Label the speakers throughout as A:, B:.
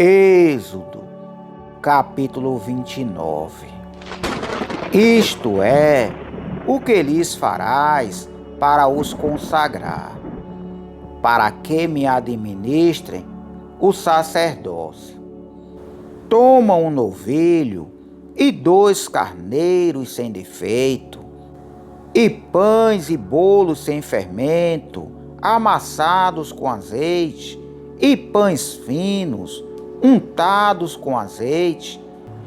A: Êxodo, capítulo 29. Isto é o que lhes farás para os consagrar, para que me administrem o sacerdócio. Toma um novilho e 2 carneiros sem defeito, e pães e bolos sem fermento, amassados com azeite, e pães finos, untados com azeite,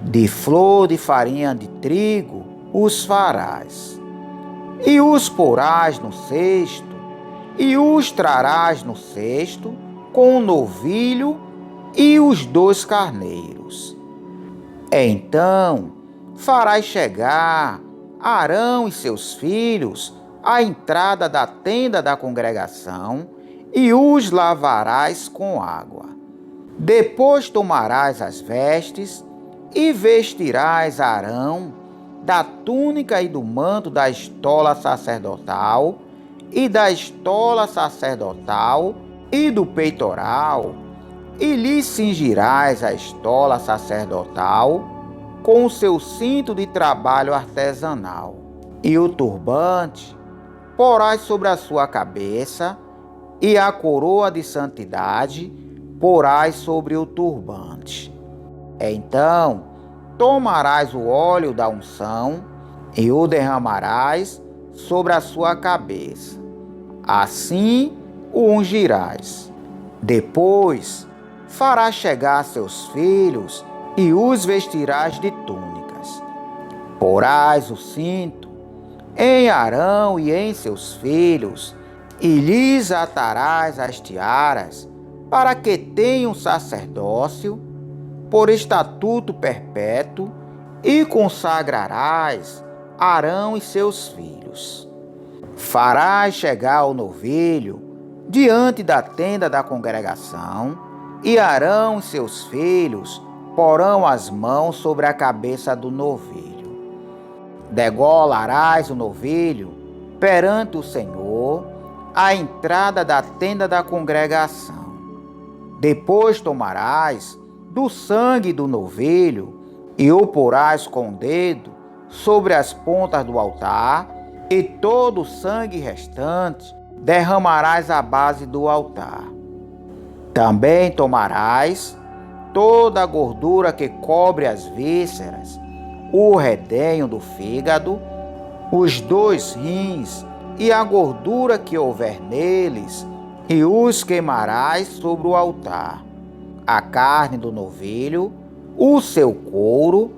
A: de flor de farinha de trigo os farás. E os porás no cesto, e os trarás no cesto, com o novilho e os 2 carneiros. Então farás chegar Arão e seus filhos à entrada da tenda da congregação, e os lavarás com água. Depois tomarás as vestes e vestirás Arão da túnica e do manto da estola sacerdotal, e da estola sacerdotal e do peitoral, e lhe cingirás a estola sacerdotal com o seu cinto de trabalho artesanal, e o turbante porás sobre a sua cabeça, e a coroa de santidade porás sobre o turbante. Então tomarás o óleo da unção e o derramarás sobre a sua cabeça. Assim o ungirás. Depois farás chegar seus filhos e os vestirás de túnicas. Porás o cinto em Arão e em seus filhos, e lhes atarás as tiaras, para que tenham sacerdócio por estatuto perpétuo, e consagrarás Arão e seus filhos. Farás chegar o novilho diante da tenda da congregação, e Arão e seus filhos porão as mãos sobre a cabeça do novilho. Degolarás o novilho perante o Senhor à entrada da tenda da congregação. Depois tomarás do sangue do novilho e o porás com o dedo sobre as pontas do altar, e todo o sangue restante derramarás à base do altar. Também tomarás toda a gordura que cobre as vísceras, o redenho do fígado, os 2 rins e a gordura que houver neles, e os queimarás sobre o altar. A carne do novilho, o seu couro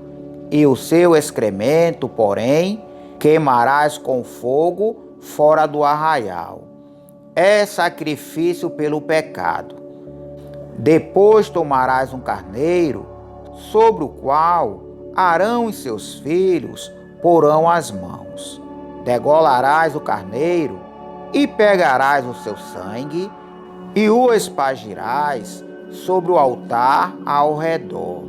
A: e o seu excremento, porém, queimarás com fogo fora do arraial. É sacrifício pelo pecado. Depois tomarás um carneiro, sobre o qual Arão e seus filhos porão as mãos. Degolarás o carneiro e pegarás o seu sangue e o espargirás sobre o altar ao redor.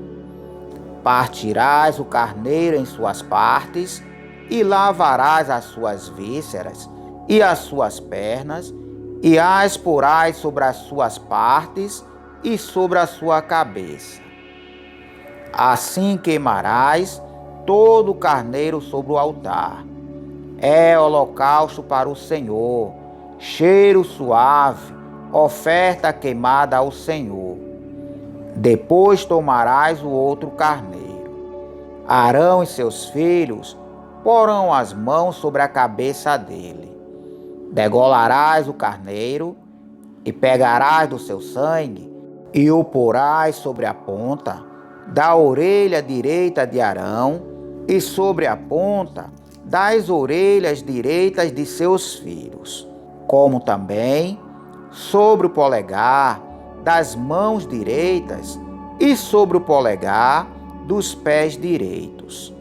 A: Partirás o carneiro em suas partes e lavarás as suas vísceras e as suas pernas, e as porás sobre as suas partes e sobre a sua cabeça. Assim queimarás todo o carneiro sobre o altar. É holocausto para o Senhor, cheiro suave, oferta queimada ao Senhor. Depois tomarás o outro carneiro. Arão e seus filhos porão as mãos sobre a cabeça dele. Degolarás o carneiro e pegarás do seu sangue e o porás sobre a ponta da orelha direita de Arão e sobre a ponta das orelhas direitas de seus filhos, como também sobre o polegar das mãos direitas e sobre o polegar dos pés direitos.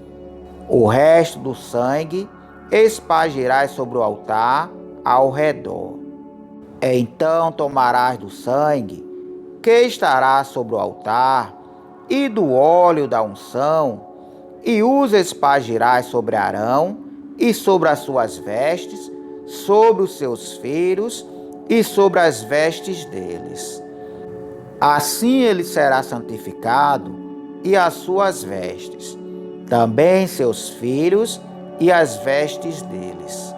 A: O resto do sangue espargirás sobre o altar ao redor. Então tomarás do sangue que estará sobre o altar e do óleo da unção, e os espargirás sobre Arão e sobre as suas vestes, sobre os seus filhos e sobre as vestes deles. Assim ele será santificado e as suas vestes, também seus filhos e as vestes deles.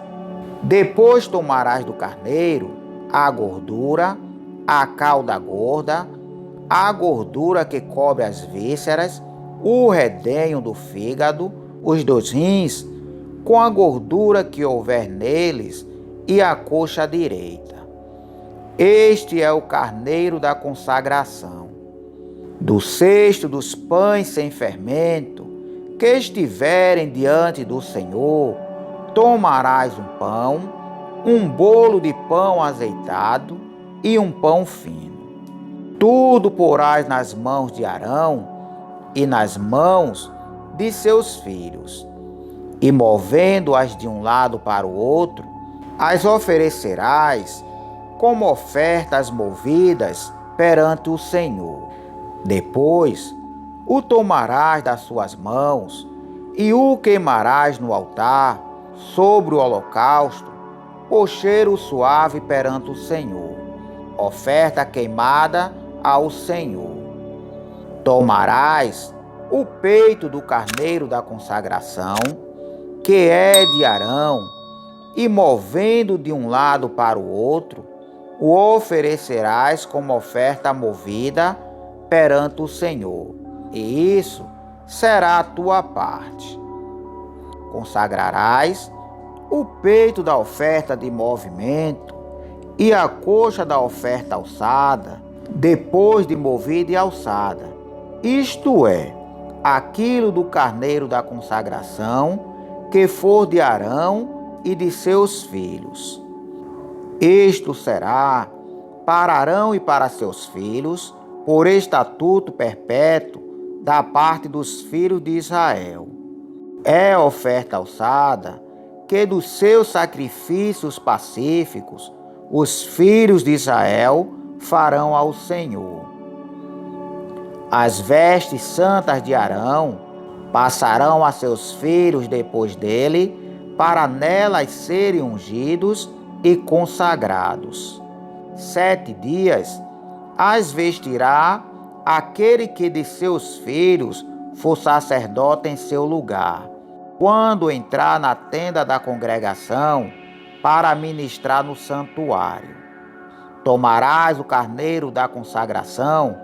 A: Depois tomarás do carneiro a gordura, a cauda gorda, a gordura que cobre as vísceras, o redenho do fígado, os 2 rins, com a gordura que houver neles, e a coxa direita. Este é o carneiro da consagração. Do cesto dos pães sem fermento, que estiverem diante do Senhor, tomarás um pão, um bolo de pão azeitado e um pão fino. Tudo porás nas mãos de Arão e nas mãos de seus filhos, e movendo-as de um lado para o outro, as oferecerás como ofertas movidas perante o Senhor. Depois o tomarás das suas mãos e o queimarás no altar sobre o holocausto, por cheiro suave perante o Senhor, oferta queimada ao Senhor. Tomarás o peito do carneiro da consagração, que é de Arão, e movendo de um lado para o outro, o oferecerás como oferta movida perante o Senhor, e isso será a tua parte. Consagrarás o peito da oferta de movimento e a coxa da oferta alçada, depois de movida e alçada, isto é, aquilo do carneiro da consagração, que for de Arão e de seus filhos. Isto será para Arão e para seus filhos, por estatuto perpétuo da parte dos filhos de Israel. É oferta alçada que dos seus sacrifícios pacíficos os filhos de Israel farão ao Senhor. As vestes santas de Arão passarão a seus filhos depois dele, para nelas serem ungidos e consagrados. 7 dias as vestirá aquele que de seus filhos for sacerdote em seu lugar, quando entrar na tenda da congregação para ministrar no santuário. Tomarás o carneiro da consagração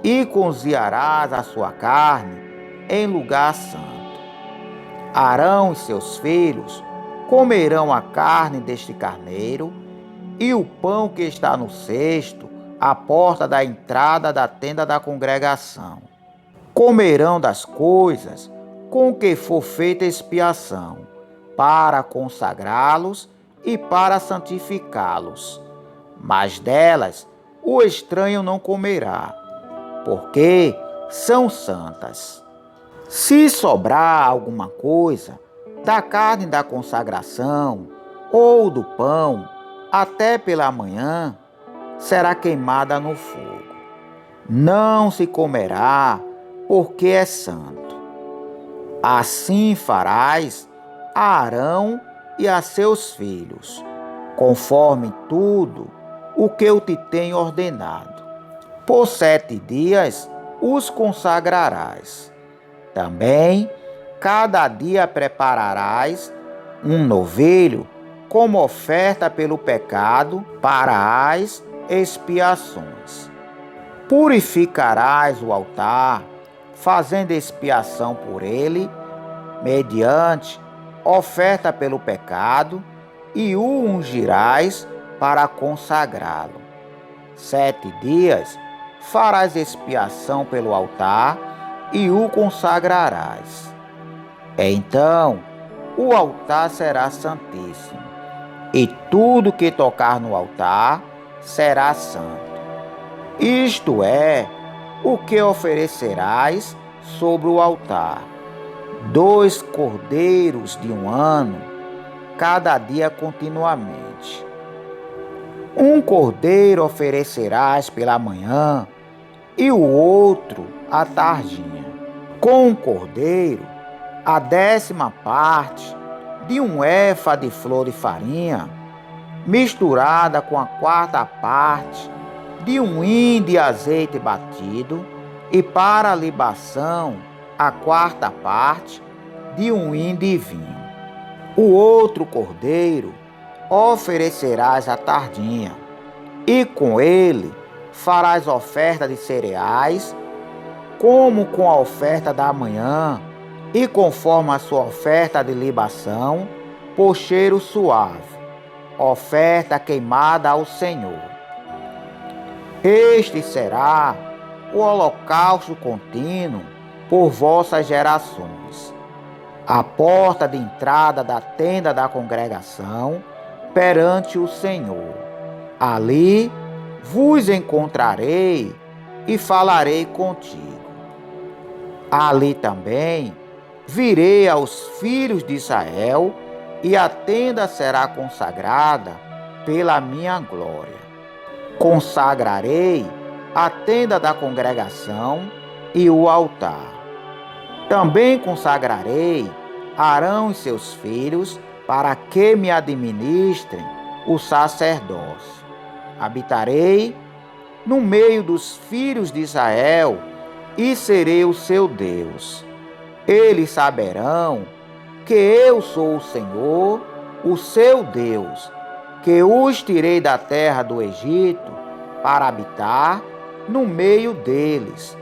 A: e cozinharás a sua carne em lugar santo. Arão e seus filhos comerão a carne deste carneiro e o pão que está no cesto, à porta da entrada da tenda da congregação. Comerão das coisas com que for feita expiação, para consagrá-los e para santificá-los. Mas delas o estranho não comerá, porque são santas. Se sobrar alguma coisa da carne da consagração ou do pão, até pela manhã, será queimada no fogo. Não se comerá, porque é santo. Assim farás a Arão e a seus filhos, conforme tudo o que eu te tenho ordenado. Por 7 dias os consagrarás. Também, cada dia prepararás um novilho como oferta pelo pecado para as expiações. Purificarás o altar, fazendo expiação por ele, mediante oferta pelo pecado, e o ungirás para consagrá-lo. 7 dias farás expiação pelo altar e o consagrarás. Então o altar será santíssimo, e tudo que tocar no altar será santo. Isto é o que oferecerás sobre o altar: 2 cordeiros de 1 ano, cada dia continuamente. 1 cordeiro oferecerás pela manhã e o outro à tardinha. Com o cordeiro, a 10ª parte de 1 éfa de flor de farinha, misturada com a 4ª parte de um hin de azeite batido, e para a libação a quarta parte de um hin de vinho. O outro cordeiro oferecerás à tardinha, e com ele farás oferta de cereais, como com a oferta da manhã, e conforme a sua oferta de libação, por cheiro suave, oferta queimada ao Senhor. Este será o holocausto contínuo por vossas gerações. A porta de entrada da tenda da congregação perante o Senhor. Ali vos encontrarei e falarei contigo. Ali também virei aos filhos de Israel, e a tenda será consagrada pela minha glória. Consagrarei a tenda da congregação e o altar. Também consagrarei Arão e seus filhos para que me administrem o sacerdócio. Habitarei no meio dos filhos de Israel e serei o seu Deus. Eles saberão que eu sou o Senhor, o seu Deus, que os tirei da terra do Egito para habitar no meio deles.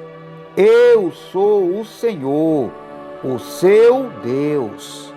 A: Eu sou o Senhor, o seu Deus.